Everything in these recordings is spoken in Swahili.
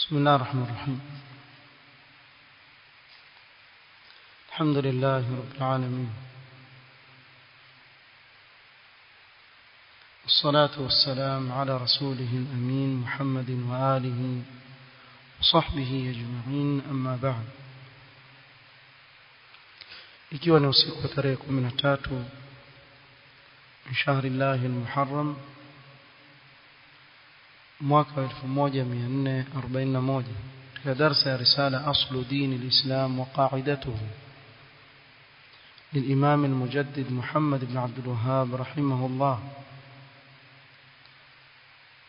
بسم الله الرحمن الرحيم. الحمد لله رب العالمين، والصلاة والسلام على رسوله الأمين محمد وآله وصحبه أجمعين، أما بعد. ikiwa ni usiku wa tarehe 13 من شهر الله المحرم mwaka 1441 katika darasa ya risala aslu din alislam wa qa'idatuhu للإمام المجدد محمد بن عبد الوهاب رحمه الله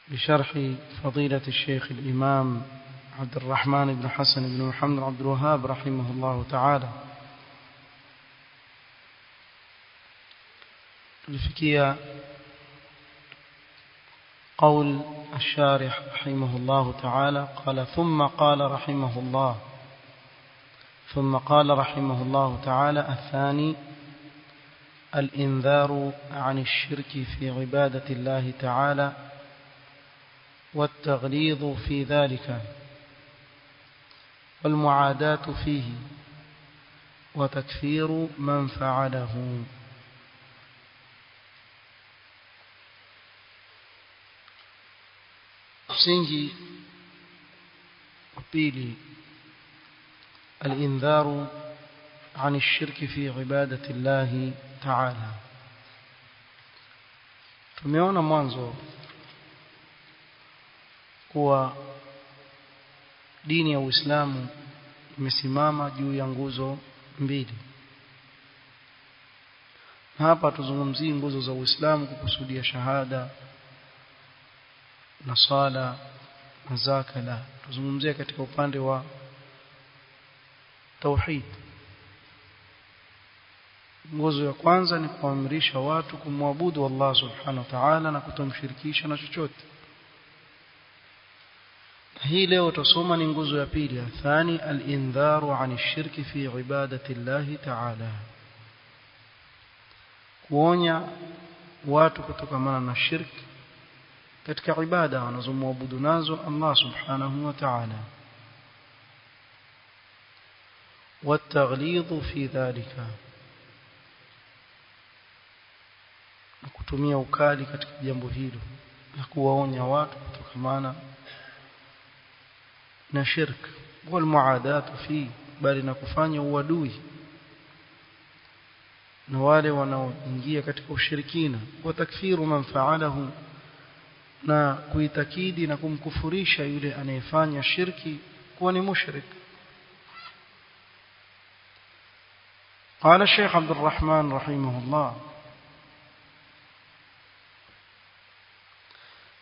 بشرح فضيلة الشيخ الإمام عبد الرحمن بن حسن بن محمد عبد الوهاب رحمه الله تعالى. لفكية قول الشارح رحمه الله تعالى قال ثم قال رحمه الله تعالى الثاني الإنذار عن الشرك في عبادة الله تعالى والتغليظ في ذلك والمعاداة فيه وتكفير من فعله. msingi wa pili al-indharu عن الشرك في عبادة الله تعالى. tumeona mwanzo kuwa dini ya Uislamu imesimama juu ya nguzo mbili. Hapa tuzungumzie nguzo za Uislamu kukusudia shahada na sala na zaka, la tuzungumzia katika upande wa tauhid. Nguzo ya kwanza ni kuamrisha watu kumwabudu Allah subhanahu wa ta'ala na kutomshirikisha na chochote. Hii leo tusoma ni nguzo ya pili, athani al-indharu 'an ash-shirki fi ibadati Allah ta'ala, kuonya watu kutokana na shirki katika ibada wanazomwabudu nazo Allah subhanahu wa ta'ala, والتغليظ في ذلك, na kutumia ukali katika jambo hilo na kuwaonya watu kutokana na shirk, والمعادات فيه, bali na kufanya uadui na wale wanaoingia katika ushirikina, وتكفير من فعله, na kuitakidi na kumkufurisha yule anayefanya shirki kuwa ni mushrik. قال الشيخ عبد الرحمن رحمه الله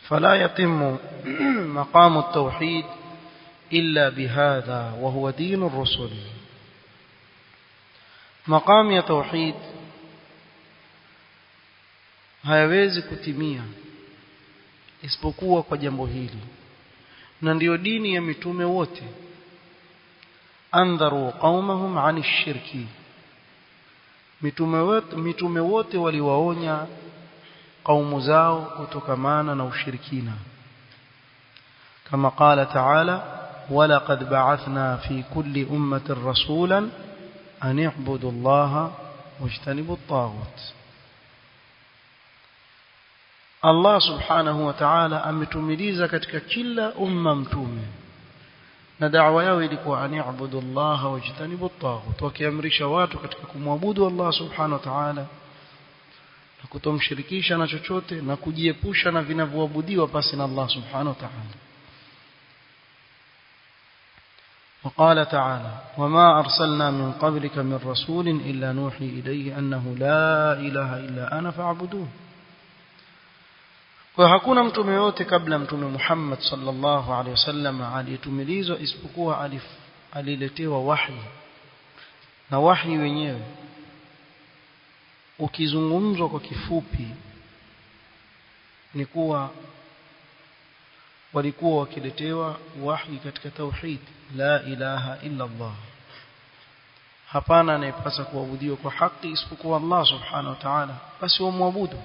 فلا يتم مقام التوحيد إلا بهذا وهو دين الرسل. مقام التوحيد hayawezi kutimia isipokuwa kwa jambo hili, na ndio dini ya mitume wote. andharu qaumahum 'ani ash-shirki, mitume wote waliwaonya kaumu zao kutokamana na ushirikina, kama qala ta'ala walaqad ba'athna fi kulli ummatin rasulan an i'budu allaha wajtanibu at-taghut. Allah subhanahu wa ta'ala ametumiliza katika kila umma mtume, na da'wa yao ilikuwa ani'budu Allah wajtanibu at-taghut, wakiamrisha watu katika kumwabudu Allah subhanahu wa ta'ala na kutomshirikisha na chochote na kujiepusha na vinavyoabudiwa pasi na Allah subhanahu wa ta'ala. وقال تعالى وما أرسلنا من قبلك من رسول إلا نوحي إليه أنه لا إله إلا أنا فاعبدوه. Kwa hakuna mtume yote kabla mtume Muhammad sallallahu alaihi wasallam aliyetumilizwa isipokuwa aliletewa wahi, na wahi wenyewe ukizungumzwa kwa kifupi ni kuwa walikuwa wakiletewa wahi katika tauhid, la ilaha illa Allah, hapana anayepasa kuabudiwa kwa haki isipokuwa Allah subhanahu wa ta'ala, basi wamwabudu.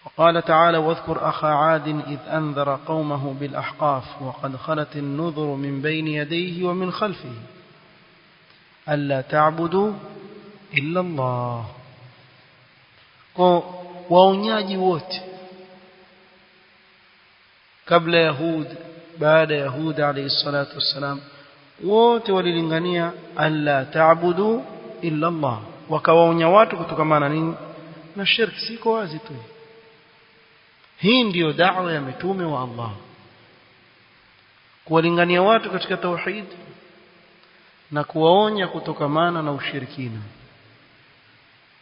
وقال تعالى واذكر أخا عاد إذ أنذر قومه بالأحقاف وقد خلت النذر من بين يديه ومن خلفه ألا تعبدوا إلا الله. waonyaji wote kabla Yahud baada Yahud alayhi salatu wassalam wote walilingania alla ta'budu illa Allah, wakawaonya watu kutokamana nini na shirki. Siko wazi tu, hii ndiyo da'wa ya mitume wa Allah, kuwalingania watu katika tauhid na kuwaonya kutokamana na ushirikina.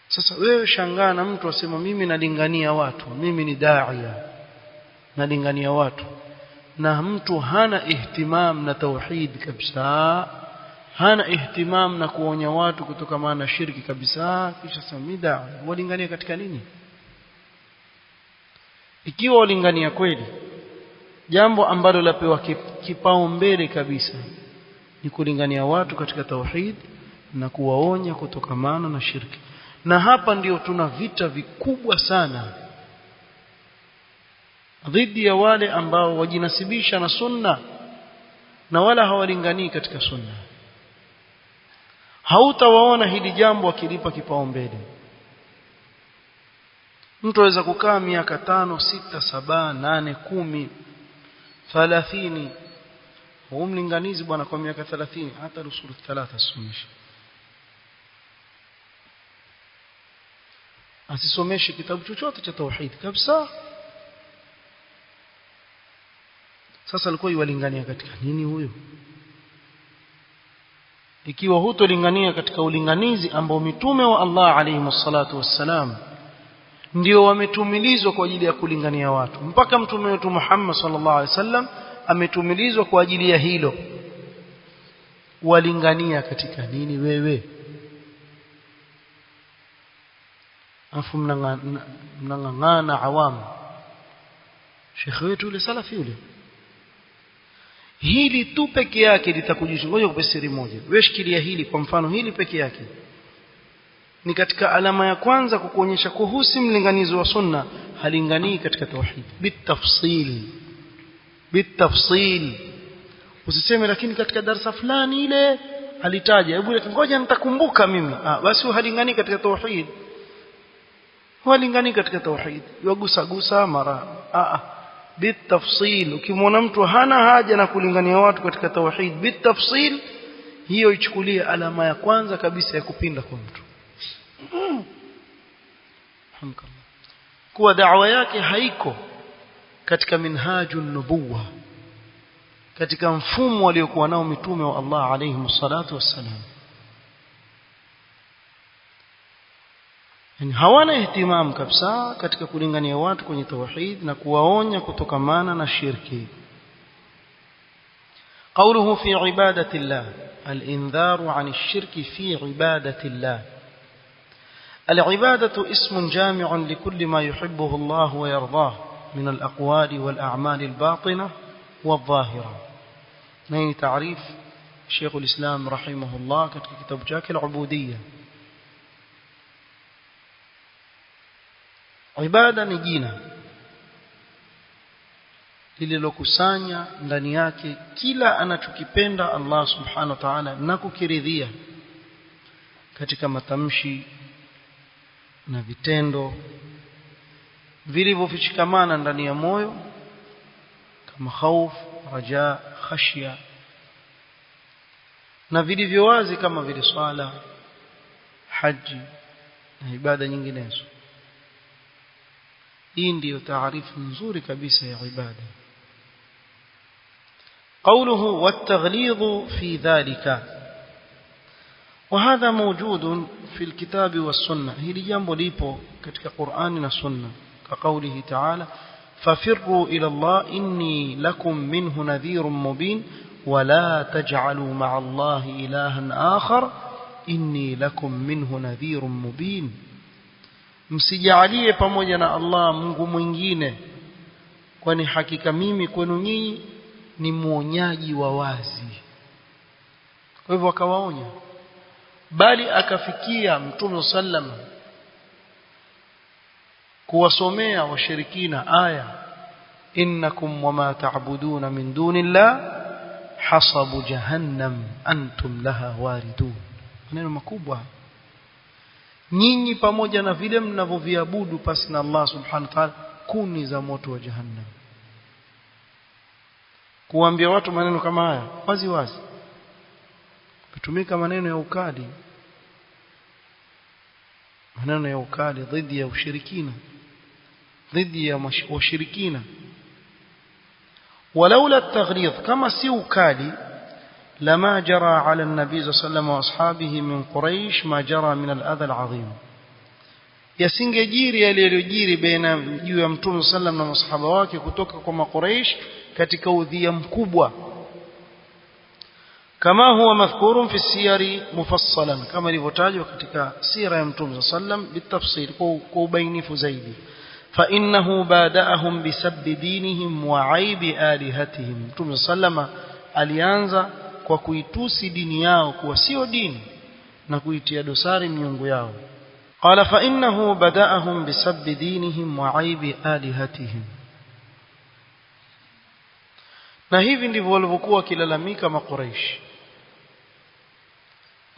Sasa wewe shangaa na mtu asema mimi nalingania watu, mimi ni da'iya nalingania watu, na mtu hana ihtimam na tauhid kabisa, hana ihtimam na kuonya watu kutokamana na shirki kabisa, kisha sema da'iya. Walingania katika nini? Ikiwa walingania kweli, jambo ambalo lapewa kipao mbele kabisa ni kulingania watu katika tauhid na kuwaonya kutokamana na shirki. Na hapa ndio tuna vita vikubwa sana dhidi ya wale ambao wajinasibisha na sunna na wala hawalinganii katika sunna. Hautawaona hili jambo akilipa kipao mbele. Mtu aweza kukaa miaka 5, 6, 7, 8, 10, 30 humlinganizi bwana kwa miaka 30 hata rusulu 3 asomeshe, asisomeshe kitabu chochote cha tauhid kabisa. Sasa alikuwa yuwalingania katika nini huyo? Ikiwa hutolingania katika ulinganizi ambao mitume wa Allah alayhi salatu wassalam ndio wametumilizwa kwa ajili ya kulingania watu, mpaka mtume wetu Muhammad sallallahu alaihi wasallam ametumilizwa kwa ajili ya hilo. Walingania katika nini wewe? Afu mnang'ang'ana awamu shekhi wetu yule salafi yule. Hili tu peke yake litakujisha. Ngoja kupe siri moja, wewe shikilia hili. Kwa mfano hili peke yake ni katika alama ya kwanza kukuonyesha kuhusu mlinganizo wa sunna halinganii katika tauhid bitafsil. Usiseme lakini katika darasa fulani ile alitaja, hebu ngoja nitakumbuka mimi. Basi halinganii katika tauhid, halinganii katika tauhid, yagusa mara bitafsil. Ukimwona mtu hana haja na kulingania watu katika tauhid bitafsil, hiyo ichukulie alama ya kwanza kabisa ya kupinda kwa mtu. Kuwa da'wa yake haiko katika minhajun nubuwa, katika mfumo waliokuwa nao mitume wa Allah alayhi salatu wassalam. Yani hawana ihtimam kabisa katika kulingania watu kwenye tauhid na kuwaonya kutokamana na shirki. قوله في عبادة الله الإنذار عن الشرك في عبادة الله. العبادة اسم جامع لكل ما يحبه الله ويرضاه من الأقوال والأعمال الباطنة والظاهرة. نهي تعريف شيخ الإسلام رحمه الله كتاب جاك العبودية. Ibada ni jina lililokusanya ndani yake kila anachokipenda Allah subhanahu wa ta'ala na kukiridhia katika matamshi na vitendo vilivyofichikamana ndani ya moyo kama khauf, raja, khashya, na vilivyo wazi kama vile swala, haji na ibada nyinginezo. hii ndio taarifu nzuri kabisa ya ibada. قوله والتغليظ في ذلك وهذا موجود في الكتاب والسنة. هذه jambo lipo katika Qur'ani na Sunna, كقوله تعالى ففروا إلى الله إني لكم منه نذير مبين ولا تجعلوا مع الله إلها آخر إني لكم منه نذير مبين. msijalie pamoja na Allah Mungu mwingine, kwani hakika mimi kwenu nyinyi ni muonyaji wa wazi. Kwa hivyo akawaonya, bali akafikia Mtume sallam kuwasomea washirikina aya innakum wama ta'buduna min dunillah hasabu jahannam antum laha waridun. Maneno makubwa. Nyinyi pamoja na vile mnavyoviabudu pasi na Allah subhanahu wa ta'ala kuni za moto wa jahannam. Kuambia watu maneno kama haya wazi wazi, kutumika maneno ya ukali, maneno ya ukali dhidi ya ushirikina, dhidi ya washirikina. ولولا التغليظ كما si ukali لما جرى على النبي صلى الله عليه وسلم واصحابه من قريش ما جرى من الاذى العظيم. yasingejiri yaliyojiri baina juu ya Mtume sallam na masahaba wake kutoka kwa makuraish katika udhia mkubwa, kama huwa madhkurun fi siyari mufassalan, kama ilivyotajwa katika sira ya Mtume sallam bitafsil, kwa ubainifu zaidi. fa innahu bada'ahum bisabbi dinihim wa aibi alihatihim. Mtume sallama alianza kwa kuitusi dini yao kuwa sio dini na kuitia dosari miungu yao. قال فإنه بدأهم بسب دينهم وعيب آلهتهم. na hivi ndivyo walivyokuwa kilalamika makuraish.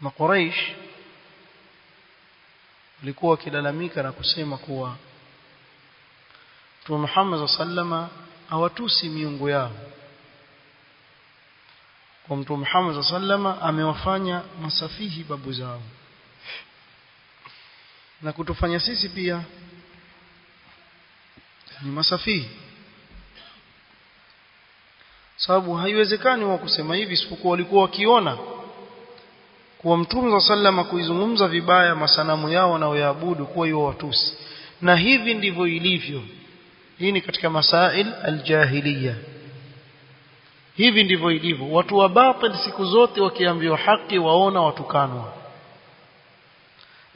Makuraish walikuwa kilalamika na kusema kuwa Mtume Muhammad sallama hawatusi miungu yao, kwa Mtume Muhammad sallama amewafanya masafihi babu zao, na kutufanya sisi pia ni masafihi. Sababu haiwezekani wao kusema hivi isipokuwa walikuwa wakiona kuwa Mtume sallama kuizungumza vibaya masanamu yao wanaoyaabudu kuwa hiyo watusi. Na hivi ndivyo ilivyo. Hii ni katika masail aljahiliya. Hivi ndivyo ilivyo. Watu wa batil siku zote wakiambiwa haki waona watukanwa.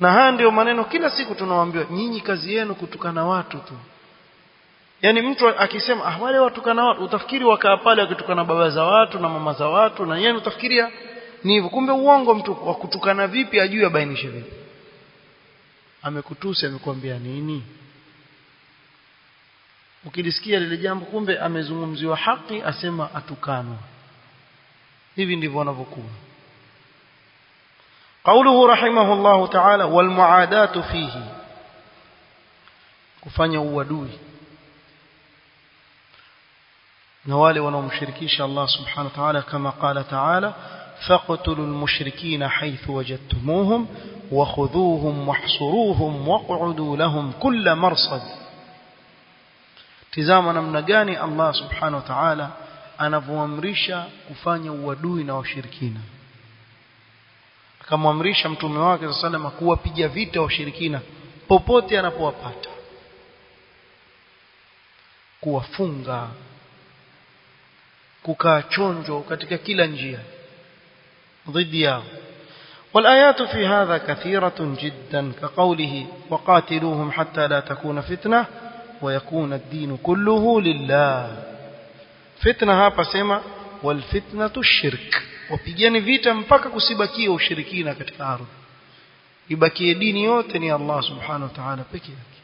Na haya ndio maneno kila siku tunawaambiwa, nyinyi kazi yenu kutukana watu tu. Yaani mtu akisema wale watukana watu, utafikiri wakaa pale wakitukana baba za watu na mama za watu, na yeye utafikiria ni hivyo. Kumbe uongo. Mtu wa kutukana vipi ajue abainishe vipi? Amekutusi, amekwambia nini? Ukilisikia lile jambo kumbe amezungumziwa haki, asema atukanwa. Hivi ndivyo wanavyokuwa. قوله رحمه الله تعالى والمعادات فيه، kufanya uadui na wale wanaomshirikisha Allah subhanahu wa ta'ala, kama qala ta'ala faqtulul mushrikina haythu wajadtumuhum wakhudhuhum wahsuruhum waq'udu lahum kull marsad. Tazama namna gani Allah subhanahu wa ta'ala anavyoamrisha kufanya uadui na washirikina. Akamwamrisha mtume wake sallallahu alayhi wasallam kuwapiga vita washirikina popote anapowapata, kuwafunga, kukaa chonjo katika kila njia dhidi yao. والآيات في هذا كثيرة جدا كقوله وقاتلوهم حتى لا تكون فتنة ويكون الدين كله لله. فتنة hapa sema والفتنة الشرك, wapigeni vita mpaka kusibakie ushirikina katika ardhi, ibakie dini yote ni Allah subhanahu wa ta'ala pekee yake.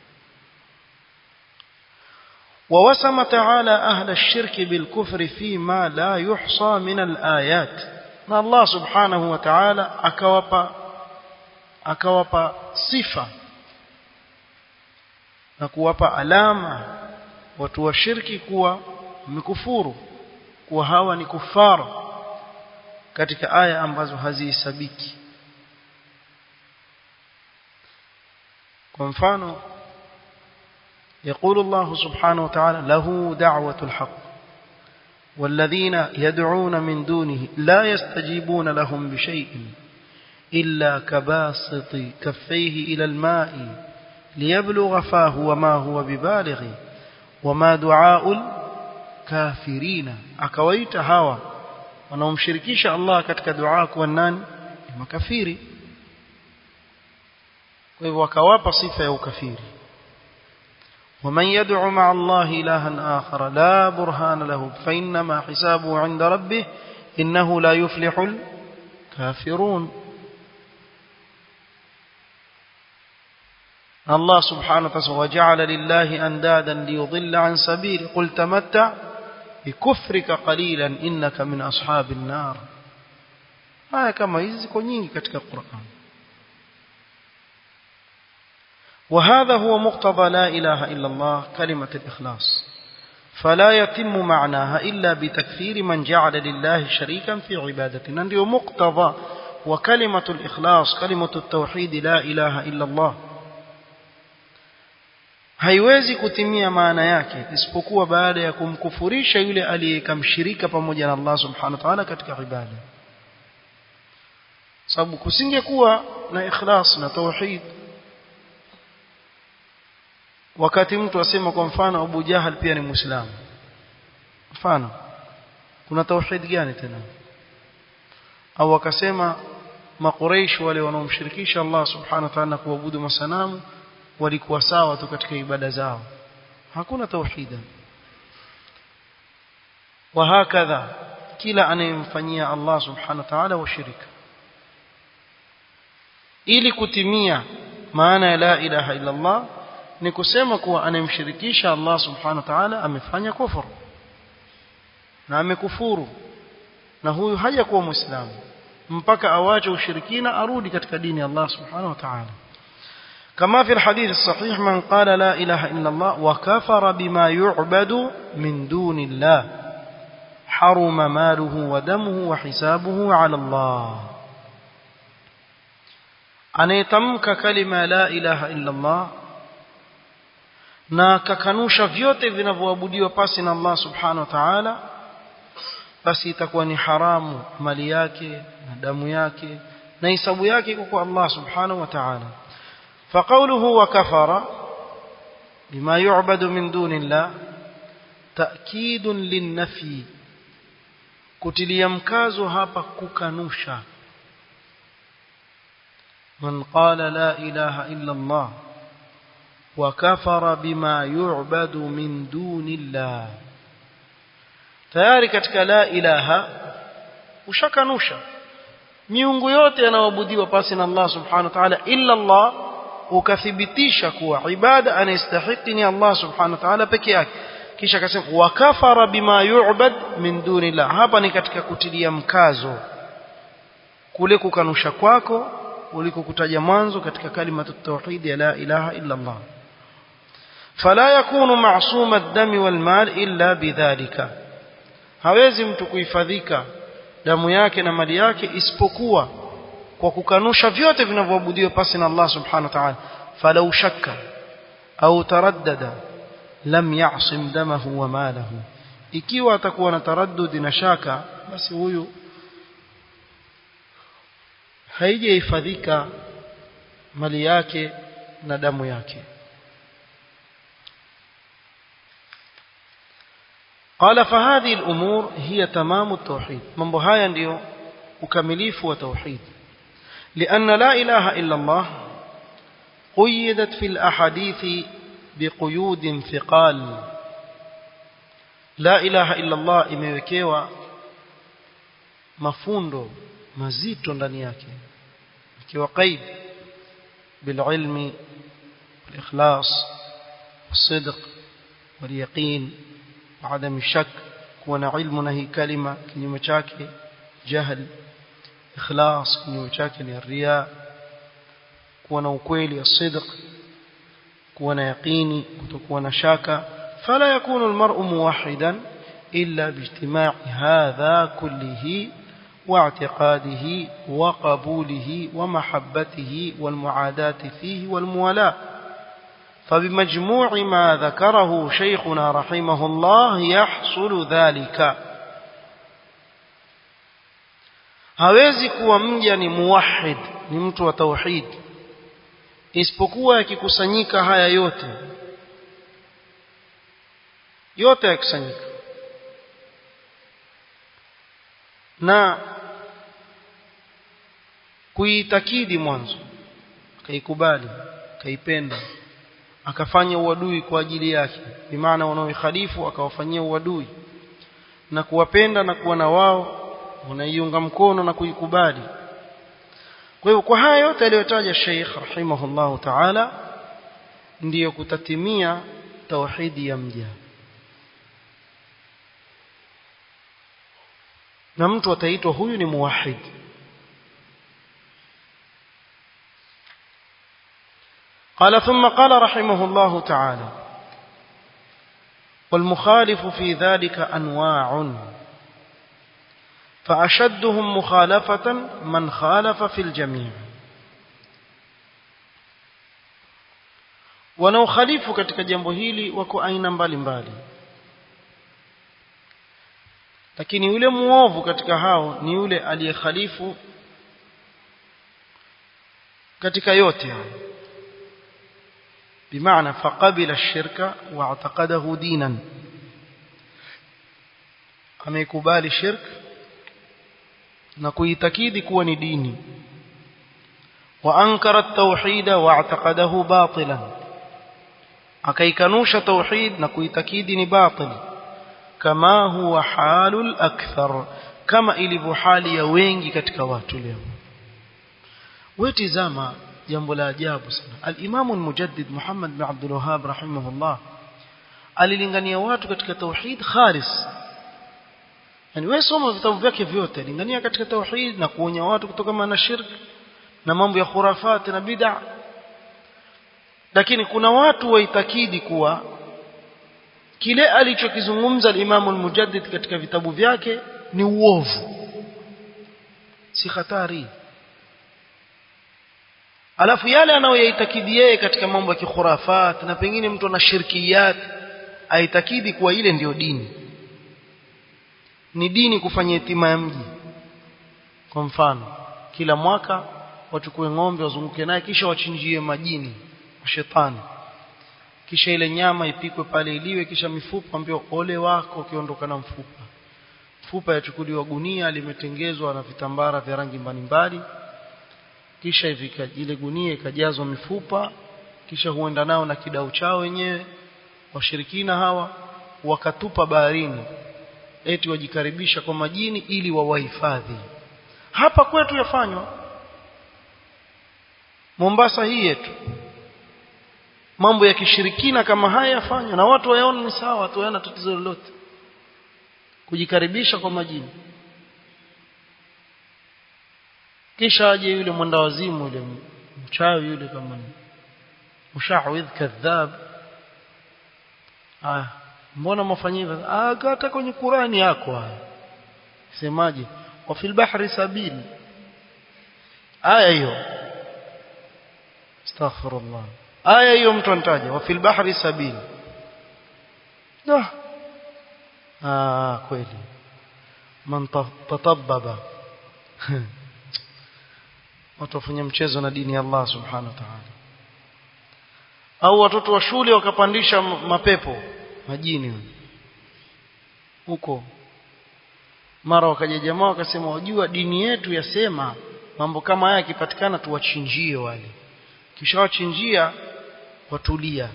ووسم تعالى أهل الشرك بالكفر فيما لا يحصى من الآيات. na Allah subhanahu wa ta'ala akawapa sifa na kuwapa alama watu wa shirki kuwa mikufuru, kuwa hawa ni kufara, katika aya ambazo hazihesabiki. Kwa mfano يقول الله سبحانه وتعالى له دعوة الحق والذين يدعون من دونه لا يستجيبون لهم بشيء إلا كباسط كفيه إلى الماء ليبلغ فاه وما هو ببالغ وما دعاء الكافرين. akawaita hawa wanaomshirikisha Allah katika dua kwa nani? Makafiri. Kwa hivyo wakawapa sifa ya ukafiri. ومن يدعو مع الله إلها آخر لا برهان له فإنما حسابه عند ربه إنه لا يفلح الكافرون. Allah subhanahu wa ta'ala waja'ala lillahi andadan liyudilla an sabili qul tamatta bikufrika qalilan innaka min ashabin nar. Haya kama hizi ziko nyingi katika Qur'an. وهذا هو مقتضى لا إله إلا الله كلمة الإخلاص فلا يتم معناها إلا بتكفير من جعل لله شريكا في عبادته. ndio مقتضى وكلمة الإخلاص كلمة التوحيد لا إله إلا الله haiwezi kutimia maana yake isipokuwa baada ya kumkufurisha yule aliyekamshirika pamoja na Allah subhanahu wa ta'ala katika ibada. Sababu kusingekuwa na ikhlas na tauhid, wakati mtu asema kwa mfano Abu Jahal pia ni Muislamu, mfano kuna tauhid gani tena? Au akasema Makuraish wale wanaomshirikisha Allah subhanahu wa ta'ala kuabudu masanamu walikuwa sawa tu katika ibada zao, hakuna tauhid. Wa hakadha kila anayemfanyia Allah subhanahu wa ta'ala washirika, ili kutimia maana ya la ilaha illa Allah ni kusema kuwa anayemshirikisha Allah subhanahu wa ta'ala amefanya kufuru na amekufuru, na huyu hajakuwa Muislamu mpaka awache ushirikina arudi katika dini ya Allah subhanahu wa ta'ala. كما في الحديث الصحيح من قال لا إله إلا الله وكفر بما يعبد من دون الله حرم ماله ودمه وحسابه على الله. anayetamka kalima la ilaha illa Allah na kakanusha vyote vinavyoabudiwa pasi na Allah subhanahu wa ta'ala, basi itakuwa ni haramu mali yake na damu yake na hisabu yake kwa Allah subhanahu wa ta'ala. فقوله وكفر بما يعبد من دون الله تأكيد للنفي, kutilia mkazo hapa kukanusha. من قال لا إله إلا الله وكفر بما يعبد من دون الله, tayari katika la ilaha ushakanusha miungu yote yanayoabudiwa pasi na Allah subhanahu wa ta'ala illa Allah, ukathibitisha kuwa ibada anastahili ni Allah subhanahu wa ta'ala peke yake. Kisha akasema wa kafara bima yu'bad min dunillah. Hapa ni katika kutilia mkazo kule kukanusha kwako uliko kutaja mwanzo katika kalimatu tauhid ya la ilaha illa Allah. Fala yakunu ma'suma ad-dami wal mal illa bidhalika, hawezi mtu kuhifadhika damu yake na mali yake isipokuwa kwa kukanusha vyote vinavyoabudiwa pasi na Allah subhanahu wa ta'ala. Falau shakka au taraddada lam ya'sim damahu wa malahu, ikiwa atakuwa na taraddudi na shaka, basi huyu haijahifadhika mali yake na damu yake. قال فهذه الأمور هي تمام التوحيد, mambo haya ndio ukamilifu wa tauhid. لأن لا إله إلا الله قيدت في الأحاديث بقيود ثقال. لا إله إلا الله imewekewa mafundo mazito ndani yake, ikiwa qaid بالعلم والإخلاص والصدق واليقين وعدم الشك. كون علمنا هي كلمة kinyume chake jahl, ikhlas kinyume chake ni riya. kuwa na ukweli as-sidq, kuwa na yaqini, kutokuwa na shaka. fala yakunu al-mar'u muwahhidan illa biijtima'i hadha kullihi واعتقاده وقبوله ومحبته والمعاداة فيه والموالاة. فبمجموع ما ذكره شيخنا رحمه الله يحصل ذلك. hawezi kuwa mja ni muwahhid, ni mtu wa tauhid, isipokuwa yakikusanyika haya yote yakusanyika na kuitakidi mwanzo, akaikubali, akaipenda, akafanya uadui kwa ajili yake, bi maana wanaoikhalifu akawafanyia uadui, na kuwapenda na kuwa na wao unaiunga mkono na kuikubali. Kwa hivyo kwa haya yote aliyotaja Sheikh rahimahullahu ta'ala ndiyo kutatimia tauhidi ya mja. Na mtu ataitwa huyu ni muwahhid. قال ثم قال رحمه الله تعالى والمخالف في ذلك أنواع فأشدهم مخالفة من خالف في الجميع. wanaokhalifu katika jambo hili wako aina mbalimbali, lakini yule muovu katika hao ni yule aliyekhalifu katika yote, bimaana faqabila ash-shirka wa i'taqadahu dinan, amekubali shirk na kuitakidi kuwa ni dini, wa ankara at-tauhid wa i'taqadahu batilan, akaikanusha tauhid na kuitakidi ni batil, kama huwa halul akthar, kama ilivyo hali ya wengi katika watu leo. Wetizama jambo la ajabu sana. Al-Imam al-Mujaddid Muhammad bin Abdul Wahhab rahimahullah alilingania watu katika tauhid khalis. Yani wewe soma vitabu vyake vyote, lingania katika tauhid na kuonya watu kutokana na shirk na mambo ya khurafat na bid'a. Lakini kuna watu waitakidi kuwa kile alichokizungumza al-Imam al-Mujaddid katika vitabu vyake ni uovu, si hatari. Alafu yale anayoitakidi yeye katika mambo ya kikhurafat na pengine mtu ana shirkiyat aitakidi kuwa ile ndiyo dini. Ni dini kufanya itima ya mji. Kwa mfano, kila mwaka wachukue ng'ombe wazunguke naye kisha wachinjie majini wa shetani, kisha ile nyama ipikwe pale iliwe, kisha mifupa ambio ole wako ukiondoka na mfupa yachukuliwa gunia limetengezwa na vitambara vya rangi mbalimbali, kisha ile gunia ikajazwa mifupa, kisha huenda nao na kidau chao wenyewe washirikina hawa wakatupa baharini, eti wajikaribisha kwa majini ili wawahifadhi. Hapa kwetu yafanywa Mombasa hii yetu, mambo ya kishirikina kama haya yafanywa na watu wayaona ni sawa, watu hayana tatizo lolote kujikaribisha kwa majini. Kisha aje yule mwenda wazimu, yule mchawi yule, kama mushawidh kadhab, mbona mfanyia hata kwenye Qur'ani yako haya semaje, wa fil bahri sabil, aya hiyo, astaghfirullah, aya hiyo mtu anataja wa fil bahri sabil. Kweli man tatabbaba watu wafanya mchezo na dini ya Allah subhanahu wa ta'ala. Au watoto wa shule wakapandisha mapepo majini huko, mara wakaja jamaa wakasema wajua dini yetu yasema mambo kama haya yakipatikana tuwachinjie wale, kisha wachinjia watulia.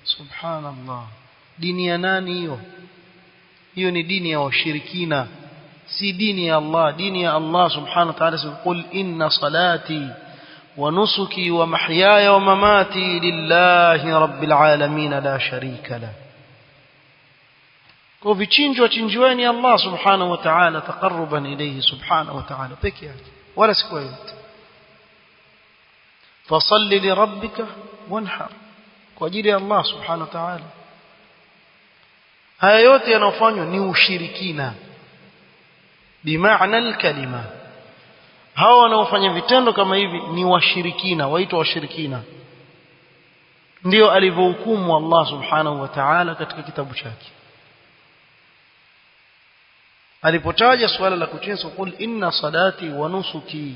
Subhanallah, dini ya nani hiyo? Hiyo ni dini ya washirikina, si dini ya Allah. Dini ya Allah subhanahu wa ta'ala, qul inna salati wa nusuki wa mahyaya wa mamati lillahi rabbil alamin la sharika la. Kwa vichinjwa chinjweni Allah subhanahu wa ta'ala taqarruban ilayhi subhanahu wa ta'ala peke yake, wala si kwa yote. Fasalli li rabbika wanhar, kwa ajili ya Allah subhanahu wa ta'ala. Haya yote yanayofanywa ni ushirikina bimaana alkalima. Hao wanaofanya vitendo kama hivi ni washirikina, waitwa washirikina. Ndio alivyohukumu Allah subhanahu wa ta'ala katika kitabu chake alipotaja swala la kuchinja, qul inna salati wa nusuki,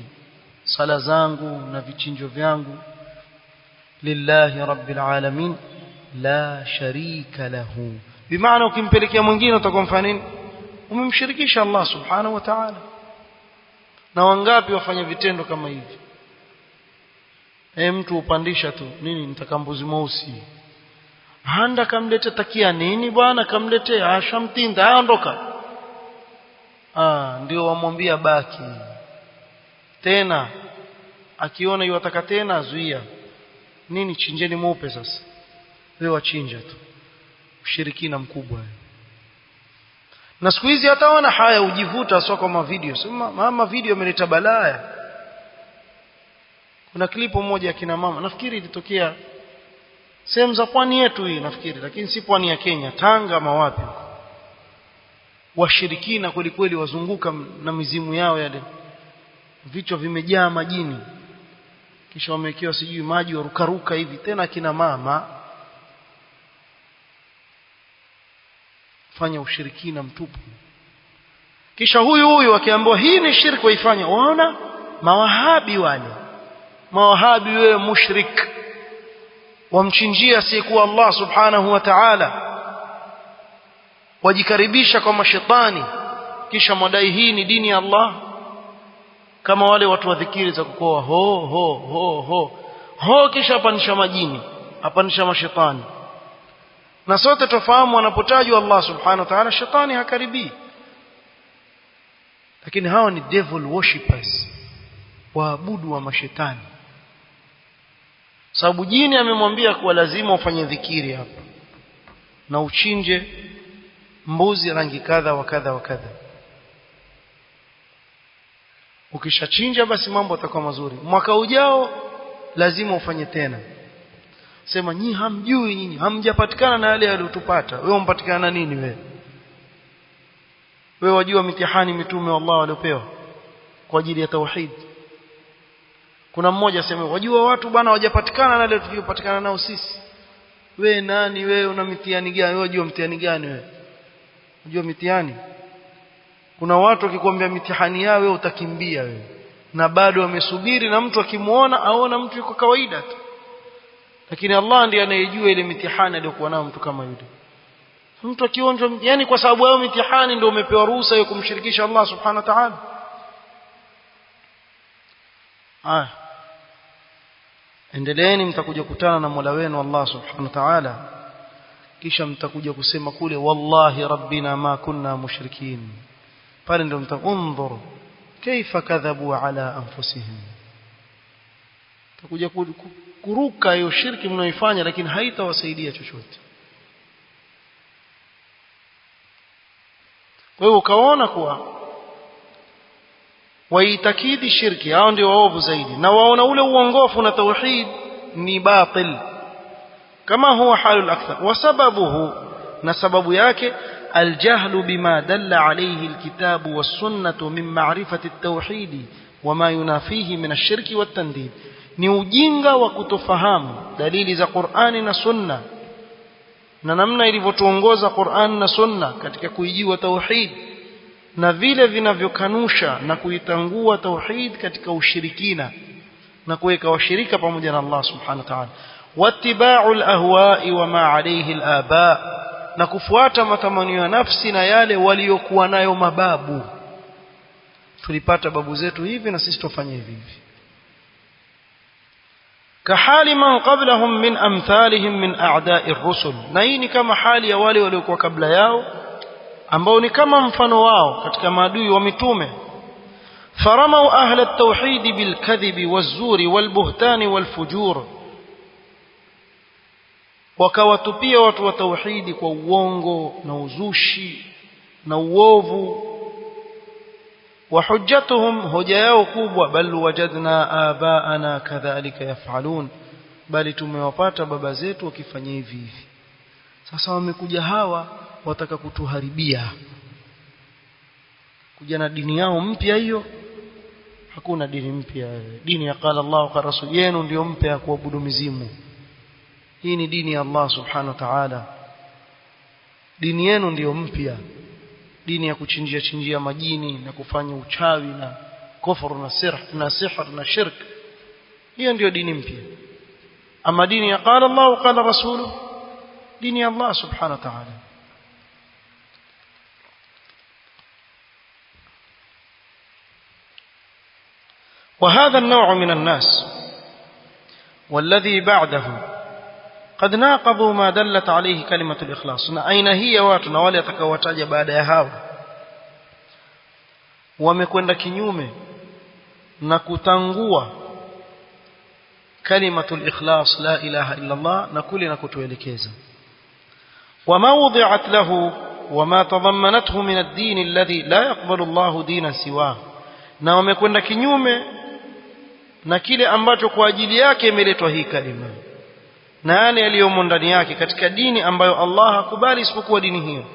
sala zangu na vichinjo vyangu, lillahi rabbil alamin la sharika lahu, bimaana ukimpelekea mwingine utakomfanya nini? Umemshirikisha Allah subhanahu wa ta'ala. Na wangapi wafanya vitendo kama hivi? Mtu upandisha tu nini, nitakambuzi mweusi, handa kamlete takia nini bwana, kamlete ashamtinda aondoka. Ndio wamwambia baki tena, akiona yuataka tena azuia nini, chinjeni mweupe sasa. wewe wachinja tu. Ushirikina mkubwa. Na siku hizi hata wana haya ujivuta sio kama video. Sema mama video imeleta balaa. Kuna klipu moja ya kina mama, nafikiri ilitokea sehemu za pwani yetu hii nafikiri, lakini si pwani ya Kenya, Tanga ama wapi. Washirikina kweli kweli wazunguka na mizimu yao yale. Vichwa vimejaa majini. Kisha wamewekewa sijui maji warukaruka hivi, tena kina mama fanya ushirikina mtupu. Kisha huyu akiambiwa hii ni shirki waifanya, waona mawahabi wale. Mawahabi wewe mushrik, wamchinjia asiyekuwa Allah subhanahu wa ta'ala, wajikaribisha kwa mashetani, kisha madai hii ni dini ya Allah. Kama wale watu wa dhikiri za kukoa ho ho ho ho ho, kisha apanisha majini, apanisha mashetani. Na sote tufahamu wanapotajwa Allah subhanahu wa ta'ala shetani hakaribii. Lakini hao ni devil worshippers, waabudu wa mashetani. Sababu jini amemwambia kuwa lazima ufanye dhikiri hapa na uchinje mbuzi rangi kadha wa kadha wa kadha. Ukishachinja basi mambo yatakuwa mazuri. Mwaka ujao lazima ufanye tena. Sema nyinyi hamjui, nyinyi hamjapatikana na yale yaliyotupata. Wewe umpatikana na nini wewe? Wewe wajua mitihani mitume wa Allah waliopewa kwa ajili ya tauhid. Kuna mmoja asema wajua watu bana hawajapatikana na yale tuliyopatikana nao sisi. Wewe nani wewe, una mitihani gani? Wewe wajua mtihani gani wewe? Unajua mitihani? Kuna watu wakikwambia mitihani yao wewe utakimbia wewe. Na bado wamesubiri, na mtu akimuona aona mtu yuko kawaida tu. Lakini Allah ndiye anayejua ile mitihani aliyokuwa nayo mtu kama yule. Mtu akionjwa, yani kwa sababu yao mitihani ndio umepewa ruhusa ya kumshirikisha Allah subhanahu wa ta'ala. Endeleeni, mtakuja kukutana na Mola wenu Allah subhanahu wa ta'ala, kisha mtakuja kusema kule wallahi rabbina ma kunna mushrikin. Pale ndio mtaundhur kaifa kadhabu ala anfusihim. Mtakuja kuruka hiyo shirki mnaoifanya, lakini haitawasaidia chochote. Kwa hiyo ukaona kuwa waitakidi shirki hao ndio waovu zaidi, na waona ule uongofu na tauhid ni batil, kama huwa halul akthar. Wa sababuhu, na sababu yake aljahlu bima dalla alayhi alkitabu was-sunnah min ma'rifati at-tauhid wama yunafihi min ash-shirki wat-tandid. Ni ujinga wa kutofahamu dalili za Qur'ani na Sunna na namna ilivyotuongoza Qur'an na Sunna katika kuijua tauhid, na vile vinavyokanusha na kuitangua tauhid katika ushirikina na kuweka washirika pamoja na Allah subhanahu wa ta'ala. Wattiba'u al-ahwa'i wa ma 'alayhi al-aba', na kufuata matamanio ya nafsi na yale waliokuwa nayo mababu. Tulipata babu zetu hivi na sisi tufanye hivi hivi. Kahali man qablahum min amthalihim min a'da'i ar-rusul, na hii ni kama hali ya wale waliokuwa kabla yao ambao ni kama mfano wao katika maadui wa mitume. Faramau ahla at-tauhid bil kadhibi waz-zuri wal-buhtani wal-fujur, wakawatupia watu wa tauhidi kwa uongo na uzushi na uovu. Wa hujjatuhum, hoja yao kubwa, bal wajadna abaana kadhalika yaf'alun, bali tumewapata baba zetu wakifanya hivi hivi. Sasa wamekuja hawa wataka kutuharibia, kuja na dini yao mpya. Hiyo hakuna dini mpya. Dini ya qala Allah wa rasul yenu ndio mpya ya kuabudu mizimu. Hii ni dini ya Allah subhanahu wa ta'ala. Dini yenu ndio mpya, dini ya kuchinjia majini na kufanya uchawi na kufuru na sihr na shirk. Hiyo ndio dini mpya. Ama dini ya qala Allah wa qala rasuluhu, dini ya Allah subhanahu wa ta'ala. وهذا النوع من الناس والذي بعده قد ناقضوا ما دلت عليه كلمة الإخلاص. na aina hii ya watu na wale atakawataja baada ya hao wamekwenda kinyume na kutangua kalimatul ikhlas la ilaha illa Allah na kule na kutuelekeza wama wudi'at lahu wama tadammanathu min ad-din alladhi la yaqbalu Allah dinan siwa na wamekwenda kinyume na kile ambacho kwa ajili yake imeletwa hii kalima na yale yaliyomo ndani yake katika dini ambayo Allah hakubali isipokuwa dini hiyo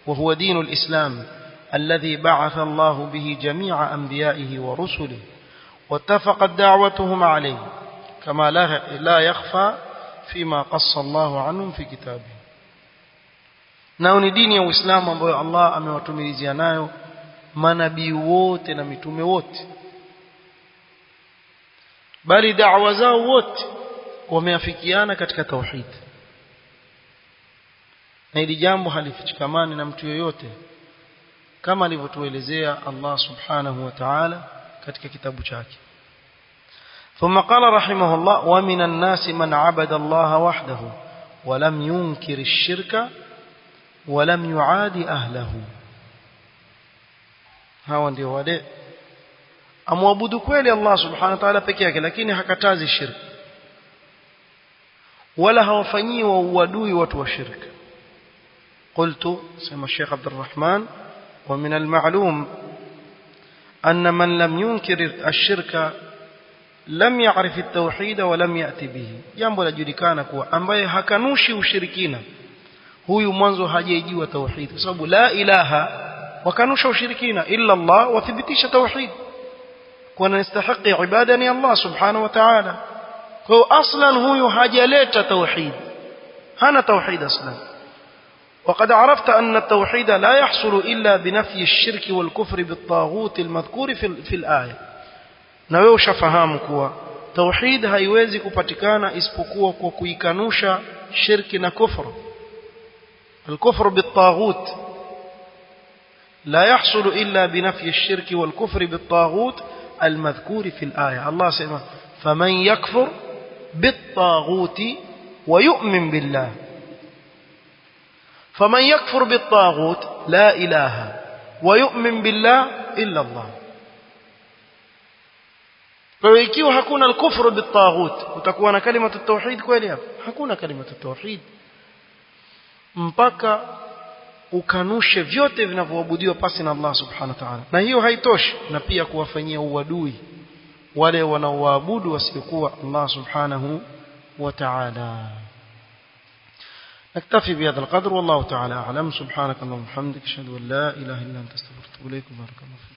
wa huwa dinul islam alladhi ba'atha Allah bihi jami'a anbiya'ihi wa rusulihi wattafaqat da'watuhum alayhi kama la yakhfa fima qassa Allah anhum fi kitabihi nao ni dini ya Uislamu ambayo Allah amewatumilizia nayo manabii wote na mitume wote bali da'wa zao wote wameafikiana katika tauhid na hili jambo halifichikamani na mtu yoyote kama alivyotuelezea Allah subhanahu wa ta'ala katika kitabu chake ثم قال رحمه الله ومن الناس من عبد الله وحده ولم ينكر الشرك ولم يعاد أهله hawa ndio wale amwabudu kweli Allah subhanahu wa ta'ala peke yake lakini hakatazi shirki wala hawafanyii uadui watu wa shirki قلت سمى الشيخ عبد الرحمن ومن المعلوم أن من لم ينكر الشرك لم يعرف التوحيد ولم يأتي به jambo lajulikana kuwa ambaye hakanushi ushirikina huyu mwanzo hajajua tauhid kwa sababu la ilaha wakanusha ushirikina illa Allah wathibitisha tauhid kwa anastahili ibada ni Allah subhanahu wa ta'ala kwa aslan huyu hajaleta tauhid hana tauhid aslan وقد عرفت أن التوحيد لا يحصل إلا بنفي الشرك والكفر بالطاغوت المذكور في الآية na wewe ushafahamu kuwa tauhid haiwezi kupatikana isipokuwa kwa kuikanusha shirki na kufru الكفر بالطاغوت لا يحصل إلا بنفي الشرك والكفر بالطاغوت المذكور في الآية الله سبحانه فمن يكفر بالطاغوت ويؤمن بالله فمن يكفر بالطاغوت لا إله ويؤمن بالله إلا الله فإذا hakuna الكفر بالطاغوت utakuwa na kalima at-tauhid kweli hapo hakuna kalima at-tauhid mpaka ukanushe vyote vinavyoabudiwa pasi na Allah subhanahu wa ta'ala na hiyo haitoshi na pia kuwafanyia uadui wale wanaoabudu wasiokuwa Allah subhanahu wa ta'ala نكتفي بهذا القدر والله تعالى أعلم سبحانك اللهم وبحمدك أشهد أن لا إله إلا أنت أستغفرك وأتوب إليك بارك الله فيك